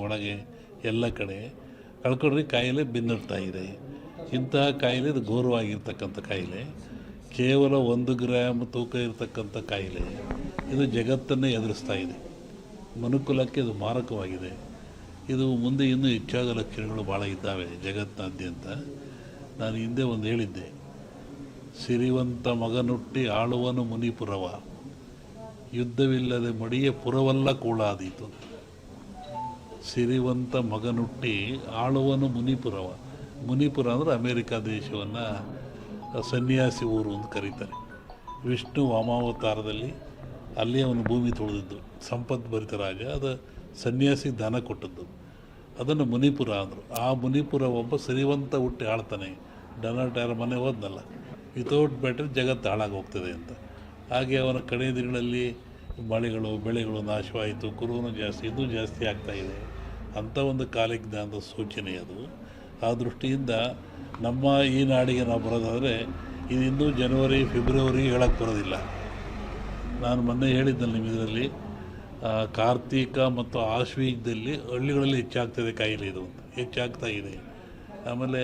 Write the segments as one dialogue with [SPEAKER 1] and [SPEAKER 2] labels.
[SPEAKER 1] ಒಳಗೆ ಎಲ್ಲ ಕಡೆ ಕಳ್ಕೊಂಡ್ರೆ ಕಾಯಿಲೆ ಬೆನ್ನರ್ತಾ ಇದೆ. ಇಂತಹ ಕಾಯಿಲೆ ಇದು ಘೋರವಾಗಿರ್ತಕ್ಕಂಥ ಕಾಯಿಲೆ, ಕೇವಲ 1 ಗ್ರಾಮ್ ತೂಕ ಇರತಕ್ಕಂಥ ಕಾಯಿಲೆ ಇದು ಜಗತ್ತನ್ನೇ ಎದುರಿಸ್ತಾ ಇದೆ. ಮನುಕುಲಕ್ಕೆ ಇದು ಮಾರಕವಾಗಿದೆ. ಇದು ಮುಂದೆ ಇನ್ನೂ ಹೆಚ್ಚಾದ ಲಕ್ಷಣಗಳು ಭಾಳ ಇದ್ದಾವೆ ಜಗತ್ತಿನಾದ್ಯಂತ. ನಾನು ಹಿಂದೆ ಒಂದು ಹೇಳಿದ್ದೆ, ಸಿರಿವಂತ ಮಗನುಟ್ಟಿ ಆಳುವನು ಮುನಿಪುರವ, ಯುದ್ಧವಿಲ್ಲದೆ ಮಡಿಯ ಪುರವಲ್ಲ ಕೂಳಾದೀತು. ಸಿರಿವಂತ ಮಗನುಟ್ಟಿ ಆಳುವನು ಮುನಿಪುರವ. ಮುನಿಪುರ ಅಂದರೆ ಅಮೇರಿಕಾ ದೇಶವನ್ನು ಸನ್ಯಾಸಿ ಊರು ಅಂತ ಕರೀತಾರೆ. ವಿಷ್ಣು ವಾಮಾವತಾರದಲ್ಲಿ ಅಲ್ಲಿ ಅವನು ಭೂಮಿ ತೊಳೆದಿದ್ದು, ಸಂಪದ್ಭರಿತ ರಾಜ, ಅದು ಸನ್ಯಾಸಿ ದಾನ ಕೊಟ್ಟದ್ದು, ಅದನ್ನು ಮುನಿಪುರ ಅಂದರು. ಆ ಮುನಿಪುರ ಒಬ್ಬ ಸಿರಿವಂತ ಹುಟ್ಟಿ ಆಳ್ತಾನೆ. ಡೊನಾಲ್ಡ್ ಯಾರ ಮನೆ ಹೋದ್ನಲ್ಲ, ವಿತೌಟ್ ಬ್ಯಾಟ್ರಿ ಜಗತ್ತು ಹಾಳಾಗಿ ಹೋಗ್ತದೆ ಅಂತ. ಹಾಗೆ ಅವನ ಕಡೆಯ ದಿನಗಳಲ್ಲಿ ಮಳೆಗಳು ಬೆಳೆಗಳು ನಾಶವಾಯಿತು, ಕುರುನು ಜಾಸ್ತಿ, ಇನ್ನೂ ಜಾಸ್ತಿ ಆಗ್ತಾಯಿದೆ. ಅಂಥ ಒಂದು ಕಾಲಜ್ಞಾನದ ಸೂಚನೆ ಅದು. ಆ ದೃಷ್ಟಿಯಿಂದ ನಮ್ಮ ಈ ನಾಡಿಗೆ ನಾವು ಬರೋದಾದರೆ ಇದು ಇನ್ನೂ ಜನವರಿ ಫೆಬ್ರವರಿಗೆ ಹೇಳಕ್ಕೆ ಬರೋದಿಲ್ಲ. ನಾನು ಮೊನ್ನೆ ಹೇಳಿದ್ದಲ್ಲಿ ನಿಮ್ಮ ಇದರಲ್ಲಿ ಕಾರ್ತೀಕ ಮತ್ತು ಆಶ್ವೀಜದಲ್ಲಿ ಹಳ್ಳಿಗಳಲ್ಲಿ ಹೆಚ್ಚಾಗ್ತದೆ ಕಾಯಿಲೆ, ಇದು ಹೆಚ್ಚಾಗ್ತಾ ಇದೆ. ಆಮೇಲೆ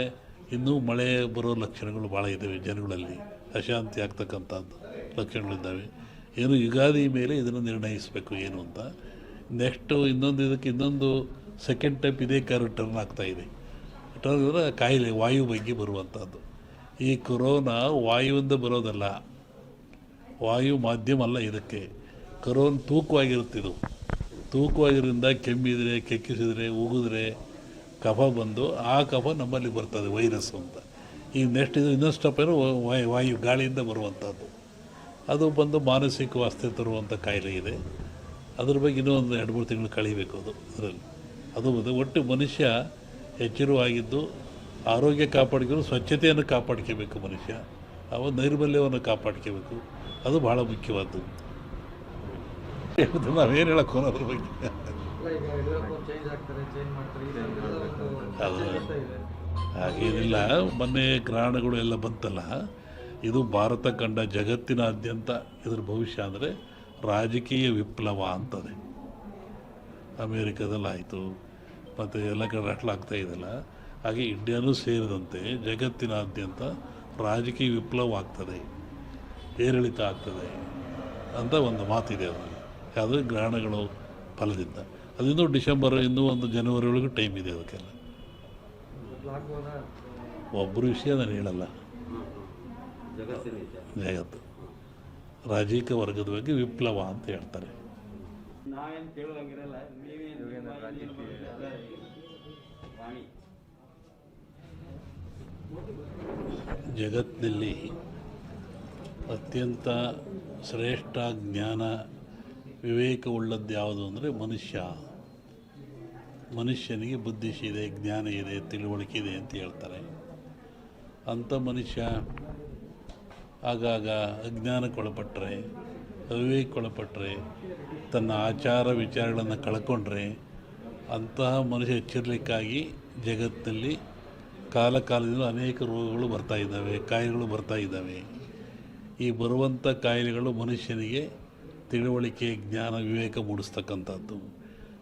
[SPEAKER 1] ಇನ್ನೂ ಮಳೆ ಬರೋ ಲಕ್ಷಣಗಳು ಭಾಳ ಇದ್ದಾವೆ, ಜನಗಳಲ್ಲಿ ಅಶಾಂತಿ ಆಗ್ತಕ್ಕಂಥದ್ದು ಲಕ್ಷಣಗಳಿದ್ದಾವೆ. ಏನು ಯುಗಾದಿ ಮೇಲೆ ಇದನ್ನು ನಿರ್ಣಯಿಸಬೇಕು ಏನು ಅಂತ. ನೆಕ್ಸ್ಟು ಇನ್ನೊಂದು ಸೆಕೆಂಡ್ ಟೈಪ್ ಇದೇ ಟರ್ನ್ ಆಗ್ತಾಯಿದೆ. ಟರ್ನ್ ಅಂದರೆ ಕಾಯಿಲೆ ವಾಯು ಬಗ್ಗೆ ಬರುವಂಥದ್ದು. ಈ ಕೊರೋನಾ ವಾಯುವಿಂದ ಬರೋದಲ್ಲ, ವಾಯು ಮಾಧ್ಯಮ ಅಲ್ಲ ಇದಕ್ಕೆ. ಕೊರೋನಾ ತೂಕವಾಗಿರುತ್ತಿದ್ದು, ತೂಕವಾಗಿರೋದ್ರಿಂದ ಕೆಮ್ಮಿದರೆ, ಕೆಕ್ಕಿಸಿದರೆ, ಉಗಿದ್ರೆ ಕಫ ಬಂದು ಆ ಕಫ ನಮ್ಮಲ್ಲಿ ಬರ್ತದೆ, ವೈರಸ್ಸು ಅಂತ. ಈಗ ನೆಕ್ಸ್ಟ್ ಇದು ಇನ್ನೊಂದು ಸ್ಟೆಪ್ ಏನೋ ವಾಯು ಗಾಳಿಯಿಂದ ಬರುವಂಥದ್ದು, ಅದು ಬಂದು ಮಾನಸಿಕ ವಾಸ್ತೆ ತರುವಂಥ ಕಾಯಿಲೆ ಇದೆ. ಅದ್ರ ಬಗ್ಗೆ ಇನ್ನೂ ಒಂದು 2-3 ತಿಂಗಳು ಕಳೀಬೇಕು ಅದರಲ್ಲಿ. ಅದು ಒಟ್ಟು ಮನುಷ್ಯ ಎಚ್ಚರವಾಗಿದ್ದು ಆರೋಗ್ಯ ಕಾಪಾಡ್ಕೊಂಡು ಸ್ವಚ್ಛತೆಯನ್ನು ಕಾಪಾಡ್ಕೋಬೇಕು ಮನುಷ್ಯ. ನೈರ್ಮಲ್ಯವನ್ನು ಕಾಪಾಡ್ಕೋಬೇಕು, ಅದು ಭಾಳ ಮುಖ್ಯವಾದ್ದು. ನಾವೇನು ಹೇಳಕ್ಕೆ ಅದ್ರ ಬಗ್ಗೆ ಅದು ಹಾಗೇನಿಲ್ಲ. ಮೊನ್ನೆ ಗ್ರಹಣಗಳು ಎಲ್ಲ ಬಂತಲ್ಲ, ಇದು ಭಾರತ ಕಂಡ ಜಗತ್ತಿನಾದ್ಯಂತ ಇದ್ರ ಭವಿಷ್ಯ ಅಂದರೆ ರಾಜಕೀಯ ವಿಪ್ಲವ ಅಂತದೆ. ಅಮೇರಿಕಾದಲ್ಲಾಯಿತು, ಮತ್ತು ಎಲ್ಲ ಕಡೆ ರಟ್ಲಾಗ್ತಾ ಇದೆಯಲ್ಲ, ಹಾಗೆ ಇಂಡಿಯಾನೂ ಸೇರಿದಂತೆ ಜಗತ್ತಿನಾದ್ಯಂತ ರಾಜಕೀಯ ವಿಪ್ಲವ ಆಗ್ತದೆ, ಏರಿಳಿತ ಆಗ್ತದೆ ಅಂತ ಒಂದು ಮಾತಿದೆ. ಅದರಲ್ಲಿ ಯಾವುದೇ ಗ್ರಹಣಗಳು ಫಲದಿಂದ ಅದಿನ್ನೂ ಡಿಸೆಂಬರ್, ಇನ್ನೂ ಒಂದು ಜನವರಿ ಒಳಗೆ ಟೈಮ್ ಇದೆ ಅದಕ್ಕೆಲ್ಲ. ಒಬ್ಬರು ವಿಷಯ ನಾನು ಹೇಳಲ್ಲ, ಜಗತ್ತು ರಾಜಕೀಯ ವರ್ಗದ ಬಗ್ಗೆ ವಿಪ್ಲವ ಅಂತ ಹೇಳ್ತಾರೆ. ಜಗತ್ತಿನಲ್ಲಿ ಅತ್ಯಂತ ಶ್ರೇಷ್ಠ ಜ್ಞಾನ ವಿವೇಕವುಳ್ಳದ್ದು ಯಾವುದು ಅಂದರೆ ಮನುಷ್ಯನಿಗೆ ಬುದ್ಧಿ ಇದೆ, ಜ್ಞಾನ ಇದೆ, ತಿಳುವಳಿಕೆ ಇದೆ ಅಂತ ಹೇಳ್ತಾರೆ. ಅಂಥ ಮನುಷ್ಯ ಆಗಾಗ ಅಜ್ಞಾನಕ್ಕೊಳಪಟ್ಟರೆ, ಅವಿವೇಕಕ್ಕೊಳಪಟ್ಟರೆ, ತನ್ನ ಆಚಾರ ವಿಚಾರಗಳನ್ನು ಕಳ್ಕೊಂಡ್ರೆ ಅಂತಹ ಮನುಷ್ಯ ಎಚ್ಚರಿಕೆಗಾಗಿ ಜಗತ್ತಿನಲ್ಲಿ ಕಾಲದಿಂದ ಅನೇಕ ರೋಗಗಳು ಬರ್ತಾಯಿದ್ದಾವೆ, ಕಾಯಿಲೆಗಳು ಬರ್ತಾಯಿದ್ದಾವೆ. ಈ ಬರುವಂಥ ಕಾಯಿಲೆಗಳು ಮನುಷ್ಯನಿಗೆ ತಿಳುವಳಿಕೆ, ಜ್ಞಾನ, ವಿವೇಕ ಮೂಡಿಸ್ತಕ್ಕಂಥದ್ದು.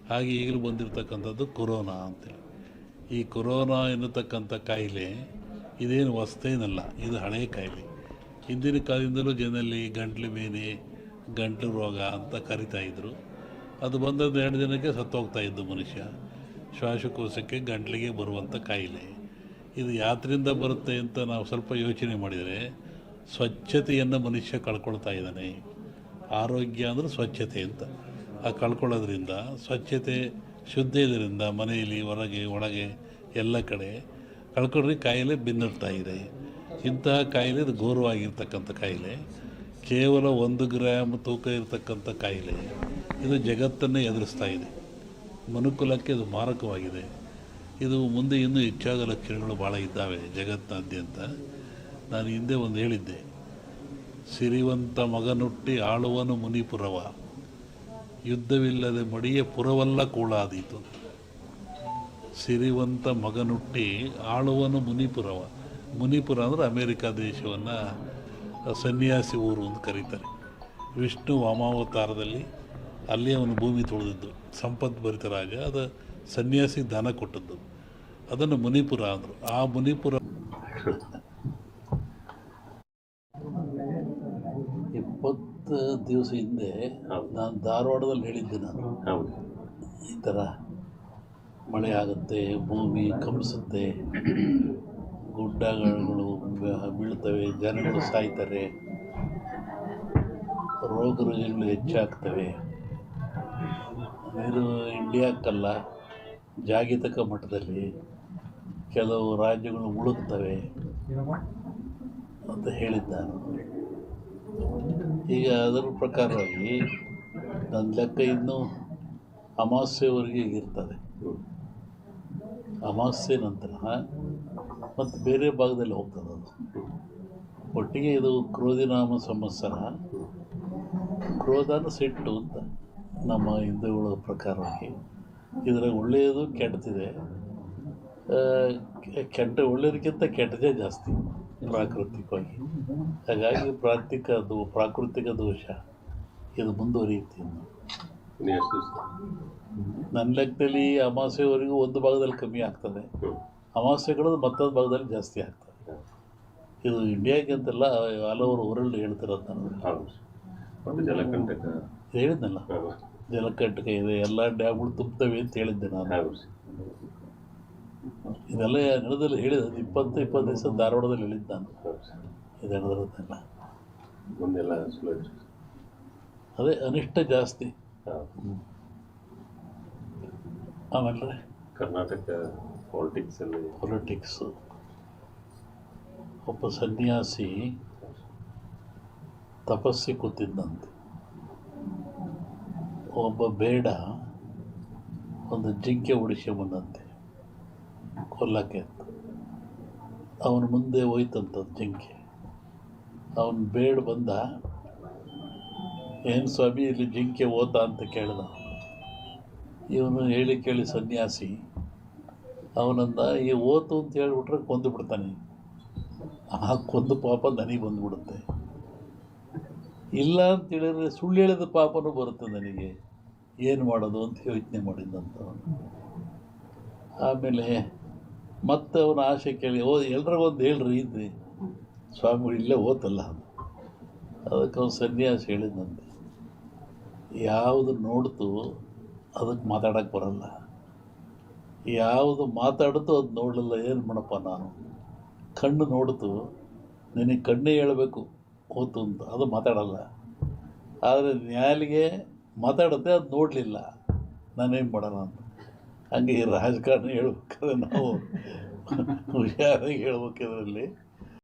[SPEAKER 1] ಹಾಗೆ ಈಗಲೂ ಬಂದಿರತಕ್ಕಂಥದ್ದು ಕೊರೋನಾ ಅಂತೇಳಿ. ಈ ಕೊರೋನಾ ಎನ್ನತಕ್ಕಂಥ ಕಾಯಿಲೆ ಇದೇನು ಹೊಸತೇನಲ್ಲ, ಇದು ಹಳೆಯ ಕಾಯಿಲೆ. ಹಿಂದಿನ ಕಾಲದಿಂದಲೂ ಜನರಲ್ಲಿ ಗಂಟ್ಲು ಬೇನೆ, ಗಂಟಲು ರೋಗ ಅಂತ ಕರಿತಾಯಿದ್ರು. ಅದು ಬಂದದ್ದು 2 ದಿನಕ್ಕೆ ಸತ್ತೋಗ್ತಾಯಿದ್ದು ಮನುಷ್ಯ. ಶ್ವಾಸಕೋಶಕ್ಕೆ, ಗಂಟ್ಲಿಗೆ ಬರುವಂಥ ಕಾಯಿಲೆ. ಇದು ಯಾತ್ರಿಂದ ಬರುತ್ತೆ ಅಂತ ನಾವು ಸ್ವಲ್ಪ ಯೋಚನೆ ಮಾಡಿದರೆ, ಸ್ವಚ್ಛತೆಯನ್ನು ಮನುಷ್ಯ ಕಳ್ಕೊಳ್ತಾ ಇದ್ದಾನೆ. ಆರೋಗ್ಯ ಅಂದರೆ ಸ್ವಚ್ಛತೆ ಅಂತ. ಆ ಕಳ್ಕೊಳ್ಳೋದ್ರಿಂದ, ಸ್ವಚ್ಛತೆ ಶುದ್ಧ ಇದರಿಂದ ಮನೆಯಲ್ಲಿ, ಹೊರಗೆ, ಒಳಗೆ ಎಲ್ಲ ಕಡೆ ಕಳ್ಕೊಂಡ್ರೆ ಕಾಯಿಲೆ ಬೆನ್ನರ್ತಾ ಇದೆ. ಇಂತಹ ಕಾಯಿಲೆ ಇದು ಘೋರವಾಗಿರ್ತಕ್ಕಂಥ ಕಾಯಿಲೆ, ಕೇವಲ 1 ಗ್ರಾಮ್ ತೂಕ ಇರತಕ್ಕಂಥ ಕಾಯಿಲೆ ಇದು ಜಗತ್ತನ್ನೇ ಎದುರಿಸ್ತಾ ಇದೆ. ಮನುಕುಲಕ್ಕೆ ಇದು ಮಾರಕವಾಗಿದೆ. ಇದು ಮುಂದೆ ಇನ್ನೂ ಹೆಚ್ಚಾದ ಲಕ್ಷಣಗಳು ಭಾಳ ಇದ್ದಾವೆ ಜಗತ್ತಿನಾದ್ಯಂತ. ನಾನು ಹಿಂದೆ ಒಂದು ಹೇಳಿದ್ದೆ, ಸಿರಿವಂತ ಮಗನುಟ್ಟಿ ಆಳುವನು ಮುನಿಪುರವ, ಯುದ್ಧವಿಲ್ಲದೆ ಮಡಿಯ ಪುರವಲ್ಲ ಕೂಳಾದೀತು. ಸಿರಿವಂತ ಮಗನುಟ್ಟಿ ಆಳುವನು ಮುನಿಪುರವ. ಮುನಿಪುರ ಅಂದರೆ ಅಮೇರಿಕಾ ದೇಶವನ್ನು ಸನ್ಯಾಸಿ ಊರು ಅಂತ ಕರೀತಾರೆ. ವಿಷ್ಣು ವಾಮಾವತಾರದಲ್ಲಿ ಅಲ್ಲಿ ಅವನು ಭೂಮಿ ತೊಳೆದಿದ್ದು, ಸಂಪದ್ಭರಿತ ರಾಜ, ಅದು ಸನ್ಯಾಸಿ ದಾನ ಕೊಟ್ಟದ್ದು. ಅದನ್ನು ಮುನಿಪುರ ಅಂದರು. ಆ ಮುನಿಪುರ 20 ದಿವಸ ಹಿಂದೆ ನಾನು ಧಾರವಾಡದಲ್ಲಿ ಹೇಳಿದ್ದೆ. ನಾನು ಈ ಥರ ಮಳೆ ಆಗುತ್ತೆ, ಭೂಮಿ ಕಂಪಿಸುತ್ತೆ, ಗುಡ್ಡಗಳು ಬೀಳ್ತವೆ, ಜನಗಳು ಸಾಯ್ತಾರೆ, ರೋಗ ರುಜಿನಗಳು ಹೆಚ್ಚಾಗ್ತವೆ. ಇದು ಇಂಡಿಯಾಕ್ಕಲ್ಲ, ಜಾಗತಿಕ ಮಟ್ಟದಲ್ಲಿ ಕೆಲವು ರಾಜ್ಯಗಳು ಮುಳುಗ್ತವೆ ಅಂತ ಹೇಳಿದ್ದ ನಾನು. ಈಗ ಅದರ ಪ್ರಕಾರವಾಗಿ ನನ್ನ ಲೆಕ್ಕ ಇನ್ನೂ ಅಮಾವಾಸ್ಯೆವರೆಗೆ ಇರ್ತದೆ. ಅಮಾವಾಸ್ಯೆ ನಂತರ ಮತ್ತು ಬೇರೆ ಭಾಗದಲ್ಲಿ ಹೋಗ್ತದೆ ಅದು. ಒಟ್ಟಿಗೆ ಇದು ಕ್ರೋಧಿನಾಮ ಸಂವತ್ಸರ. ಕ್ರೋಧನ ಸಿಟ್ಟು ಅಂತ ನಮ್ಮ ಹಿಂದೂಗಳ ಪ್ರಕಾರವಾಗಿ. ಇದರಾಗ ಒಳ್ಳೆಯದು ಕೆಟ್ಟದಿದೆ. ಒಳ್ಳೆಯದಕ್ಕಿಂತ ಕೆಟ್ಟದೇ ಜಾಸ್ತಿ ಪ್ರಾಕೃತಿಕವಾಗಿ. ಹಾಗಾಗಿ ಪ್ರಾಕೃತಿಕ ದೋಷ ಇದು ಮುಂದುವರಿಯುತ್ತೆ. ನನ್ನ ಲೆಕ್ಕದಲ್ಲಿ ಅಮಾವಾಸ್ಯೆವರೆಗೂ ಒಂದು ಭಾಗದಲ್ಲಿ ಕಮ್ಮಿ ಆಗ್ತದೆ, ಅಮಾವಾಸ್ಯೆಗಳು ಮತ್ತೊಂದು ಭಾಗದಲ್ಲಿ ಜಾಸ್ತಿ ಆಗ್ತದೆ. ಇದು ಇಂಡಿಯಾಗೆ ಅಂತೆಲ್ಲ ಹಲವರು ಊರಲ್ಲಿ ಹೇಳ್ತಿರೋದು. ನಾನು ಹೇಳಿದ್ನಲ್ಲ, ಜಲಕಂಟಕ ಇದೆ, ಎಲ್ಲ ಡ್ಯಾಮ್ಗಳು ತುಂಬ್ತವೆ ಅಂತ ಹೇಳಿದ್ದೆ ನಾನು. ಇದೆಲ್ಲ ನಡೆದಲ್ಲಿ ಹೇಳಿದ 20 ದಿವಸ ಧಾರವಾಡದಲ್ಲಿ ಹೇಳಿದ್ದೆ ನಾನು. ಇದು ನಡೆದಿರೋದೆಲ್ಲ ಅದೇ ಅನಿಷ್ಟ ಜಾಸ್ತಿ. ಆಮೇಲೆ
[SPEAKER 2] ಕರ್ನಾಟಕ
[SPEAKER 1] ಪೊಲಿಟಿಕ್ಸು. ಒಬ್ಬ ಸನ್ಯಾಸಿ ತಪಸ್ಸಿ ಕೂತಿದ್ದಂತೆ. ಒಬ್ಬ ಬೇಡ ಒಂದು ಜಿಂಕೆ ಉಡಿಸ್ಕೊಂಬಂದಂತೆ ಕೊಲ್ಲಕ್ಕೆ ಅಂತ. ಅವನ ಮುಂದೆ ಹೋಯ್ತಂಥದ್ದು ಜಿಂಕೆ. ಅವನು ಬೇಡ ಬಂದ, ಏನು ಸ್ವಾಮಿ ಇಲ್ಲಿ ಜಿಂಕೆ ಓತಾ ಅಂತ ಕೇಳ್ದ. ಇವನು ಹೇಳಿ ಕೇಳಿ ಸನ್ಯಾಸಿ ಅವನಂದ, ಈ ಓತು ಅಂತ ಹೇಳ್ಬಿಟ್ರೆ ಕೊಂದು ಬಿಡ್ತಾನೆ, ಆ ಕೊಂದು ಪಾಪ ನನಗೆ ಬಂದುಬಿಡುತ್ತೆ. ಇಲ್ಲ ಅಂತ ಹೇಳಿದ್ರೆ ಸುಳ್ಳು ಹೇಳಿದ ಪಾಪನೂ ಬರುತ್ತೆ ನನಗೆ, ಏನು ಮಾಡೋದು ಅಂತ ಯೋಚನೆ ಮಾಡಿದ್ದಂಥವನು. ಆಮೇಲೆ ಮತ್ತೆ ಅವನ ಆಸೆ ಕೇಳಿ, ಎಲ್ರಿಗೊಂದು ಹೇಳ್ರಿ ಇದ್ರಿ ಸ್ವಾಮಿಗಳು ಇಲ್ಲೇ ಓತಲ್ಲ. ಅದಕ್ಕೆ ಅವನು ಸನ್ಯಾಸಿ ಹೇಳಿದಂತೆ, ಯಾವುದು ನೋಡ್ತು ಅದಕ್ಕೆ ಮಾತಾಡೋಕ್ಕೆ ಬರಲ್ಲ, ಯಾವುದು ಮಾತಾಡ್ತು ಅದು ನೋಡಲಿಲ್ಲ, ಏನು ಮಾಡಪ್ಪ ನಾನು. ಕಣ್ಣು ನೋಡ್ತು, ನಿನಗೆ ಕಣ್ಣೇ ಹೇಳಬೇಕು ಓತು ಅಂತ, ಅದು ಮಾತಾಡಲ್ಲ. ಆದರೆ ನ್ಯಾಲಿಗೆ ಮಾತಾಡುತ್ತೆ, ಅದು ನೋಡಲಿಲ್ಲ, ನಾನೇನು ಮಾಡೋಣ ಅಂತ. ಹಂಗೆ ಈ ರಾಜಕಾರಣ ಹೇಳ್ಬೇಕಾದ್ರೆ ನಾವು ಹುಷಾರಾಗಿ ಹೇಳ್ಬೇಕು ಇದರಲ್ಲಿ.